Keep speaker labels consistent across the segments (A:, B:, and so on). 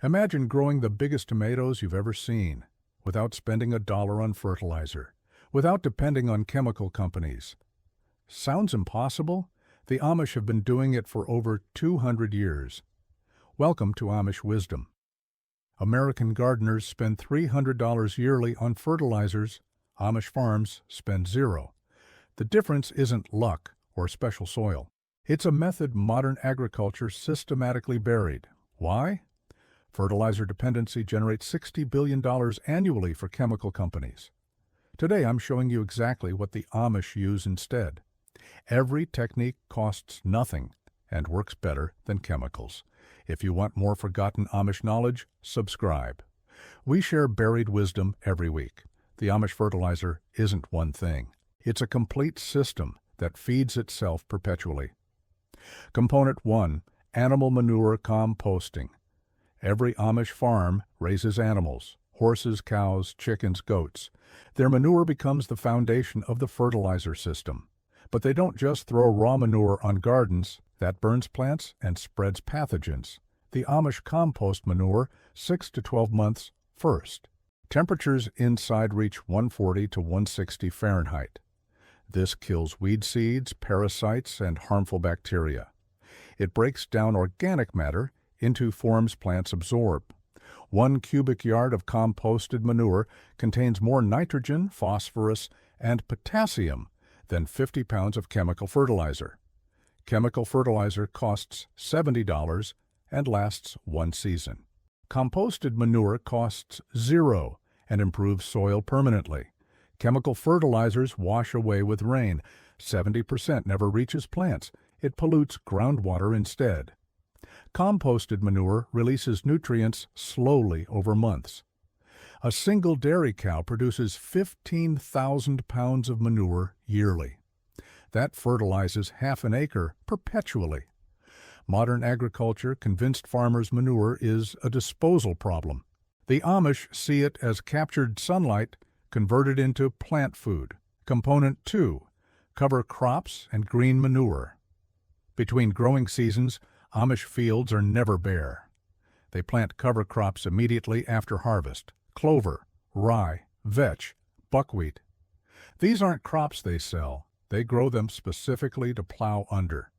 A: Imagine growing the biggest tomatoes you've ever seen without spending a dollar on fertilizer, without depending on chemical companies. Sounds impossible? The Amish have been doing it for over 200 years. Welcome to Amish Wisdom. American gardeners spend $300 yearly on fertilizers. Amish farms spend zero. The difference isn't luck or special soil. It's a method modern agriculture systematically buried. Why? Fertilizer dependency generates $60 billion annually for chemical companies. Today I'm showing you exactly what the Amish use instead. Every technique costs nothing and works better than chemicals. If you want more forgotten Amish knowledge, subscribe. We share buried wisdom every week. The Amish fertilizer isn't one thing. It's a complete system that feeds itself perpetually. Component 1. Animal manure composting. Every Amish farm raises animals: horses, cows, chickens, goats. Their manure becomes the foundation of the fertilizer system. But they don't just throw raw manure on gardens. That burns plants and spreads pathogens. The Amish compost manure 6 to 12 months first. Temperatures inside reach 140 to 160 Fahrenheit. This kills weed seeds, parasites, and harmful bacteria. It breaks down organic matter into forms plants absorb. 1 cubic yard of composted manure contains more nitrogen, phosphorus, and potassium than 50 pounds of chemical fertilizer. Chemical fertilizer costs $70 and lasts one season. Composted manure costs $0 and improves soil permanently. Chemical fertilizers wash away with rain. 70% never reaches plants. It pollutes groundwater instead. Composted manure releases nutrients slowly over months. A single dairy cow produces 15,000 pounds of manure yearly. That fertilizes half an acre perpetually. Modern agriculture convinced farmers manure is a disposal problem. The Amish see it as captured sunlight converted into plant food. Component 2. Cover crops and green manure. Between growing seasons, Amish fields are never bare. They plant cover crops immediately after harvest: clover, rye, vetch, buckwheat. These aren't crops they sell. They grow them specifically to plow under.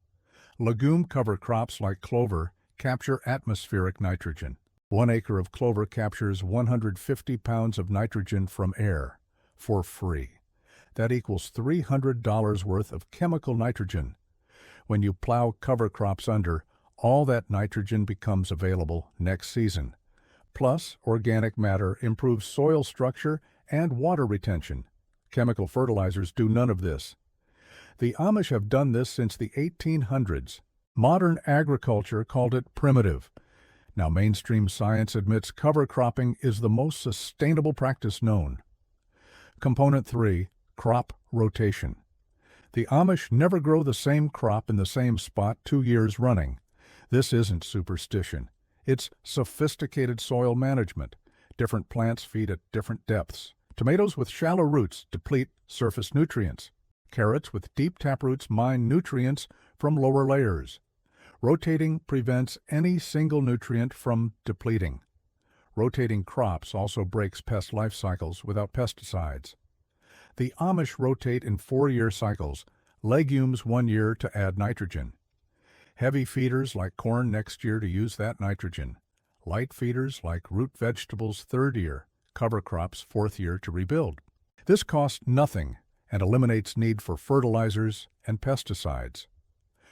A: Legume cover crops like clover capture atmospheric nitrogen. 1 acre of clover captures 150 pounds of nitrogen from air for free. That equals $300 worth of chemical nitrogen. When you plow cover crops under, all that nitrogen becomes available next season. Plus, organic matter improves soil structure and water retention. Chemical fertilizers do none of this. The Amish have done this since the 1800s. Modern agriculture called it primitive. Now mainstream science admits cover cropping is the most sustainable practice known. Component 3. Crop rotation. The Amish never grow the same crop in the same spot 2 years running. This isn't superstition. It's sophisticated soil management. Different plants feed at different depths. Tomatoes with shallow roots deplete surface nutrients. Carrots with deep taproots mine nutrients from lower layers. Rotating prevents any single nutrient from depleting. Rotating crops also breaks pest life cycles without pesticides. The Amish rotate in 4-year cycles, legumes 1 year to add nitrogen. Heavy feeders like corn next year to use that nitrogen. Light feeders like root vegetables 3rd year, cover crops 4th year to rebuild. This costs nothing and eliminates need for fertilizers and pesticides.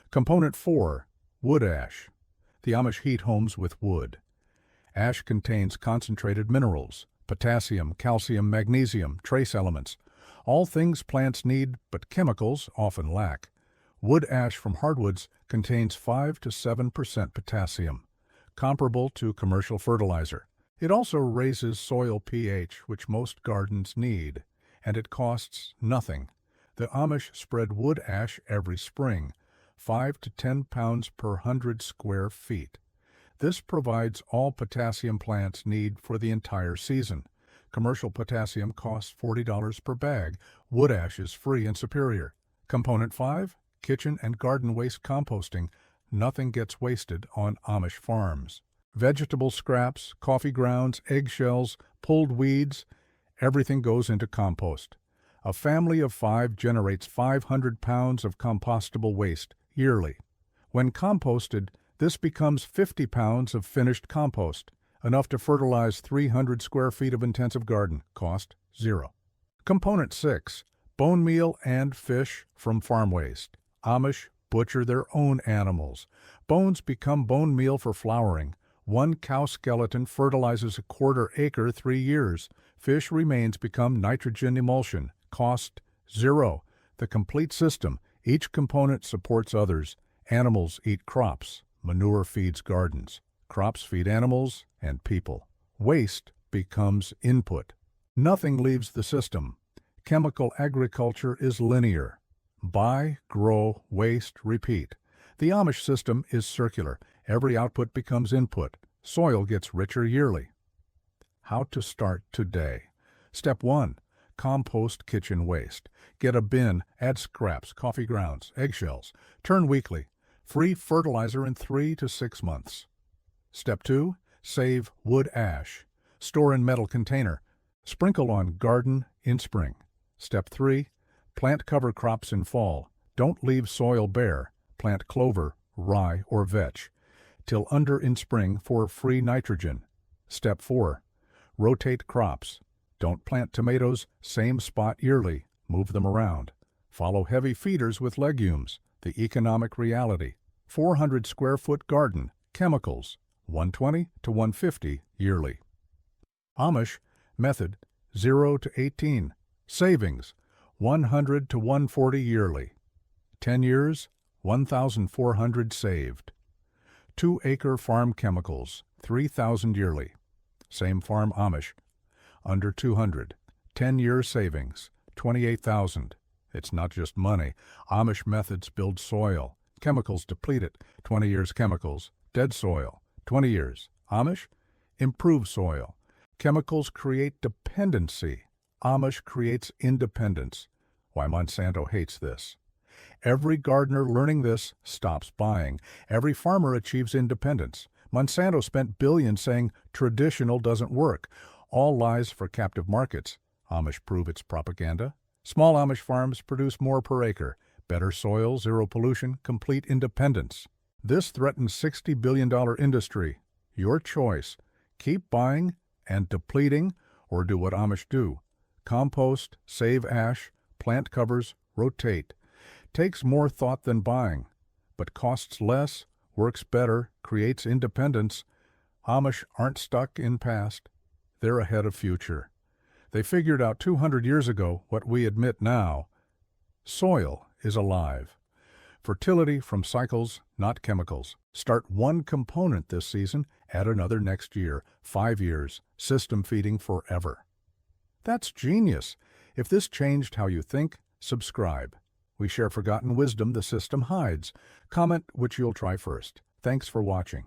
A: Component 4. Wood ash. The Amish heat homes with wood. Ash contains concentrated minerals: potassium, calcium, magnesium, trace elements, all things plants need but chemicals often lack. Wood ash from hardwoods contains 5 to 7% potassium, comparable to commercial fertilizer. It also raises soil pH, which most gardens need, and it costs nothing. The Amish spread wood ash every spring, 5 to 10 pounds per 100 square feet. This provides all potassium plants need for the entire season. Commercial potassium costs $40 per bag. Wood ash is free and superior. Component 5. Kitchen and garden waste composting. Nothing gets wasted on Amish farms. Vegetable scraps, coffee grounds, eggshells, pulled weeds, everything goes into compost. A family of 5 generates 500 pounds of compostable waste yearly. When composted, this becomes 50 pounds of finished compost, enough to fertilize 300 square feet of intensive garden. Cost, zero. Component 6. Bone meal and fish from farm waste. Amish butcher their own animals. Bones become bone meal for flouring. 1 cow skeleton fertilizes a quarter acre 3 years. Fish remains become nitrogen emulsion. Cost, zero. The complete system. Each component supports others. Animals eat crops. Manure feeds gardens. Crops feed animals and people. Waste becomes input. Nothing leaves the system. Chemical agriculture is linear. Buy, grow, waste, repeat. The Amish system is circular. Every output becomes input. Soil gets richer yearly. How to start today. Step 1. Compost kitchen waste. Get a bin, add scraps, coffee grounds, eggshells. Turn weekly. Free fertilizer in 3 to 6 months. Step 2. Save wood ash. Store in metal container. Sprinkle on garden in spring. Step 3. Plant cover crops in fall. Don't leave soil bare. Plant clover, rye, or vetch. Till under in spring for free nitrogen. Step 4. Rotate crops. Don't plant tomatoes same spot yearly. Move them around. Follow heavy feeders with legumes. The economic reality. 400 square foot garden. Chemicals. 120 to 150 yearly. Amish method 0 to 18. Savings 100 to 140 yearly. 10 years, 1,400 saved. 2-acre farm chemicals, 3,000 yearly. Same farm Amish, under 200. 10-year savings, 28,000. It's not just money. Amish methods build soil. Chemicals deplete it. 20 years chemicals, dead soil. 20 years. Amish, improve soil. Chemicals create dependency. Amish creates independence. Why Monsanto hates this. Every gardener learning this stops buying. Every farmer achieves independence. Monsanto spent billions saying traditional doesn't work. All lies for captive markets. Amish prove it's propaganda. Small Amish farms produce more per acre. Better soil, zero pollution, complete independence. This threatens $60 billion industry. Your choice. Keep buying and depleting, or do what Amish do. Compost, save ash, plant covers, rotate. Takes more thought than buying, but costs less, works better, creates independence. Amish aren't stuck in past. They're ahead of future. They figured out 200 years ago what we admit now. Soil is alive. Fertility from cycles, not chemicals. Start 1 component this season, add another next year. 5 years, system feeding forever. That's genius. If this changed how you think, subscribe. We share forgotten wisdom the system hides. Comment which you'll try first. Thanks for watching.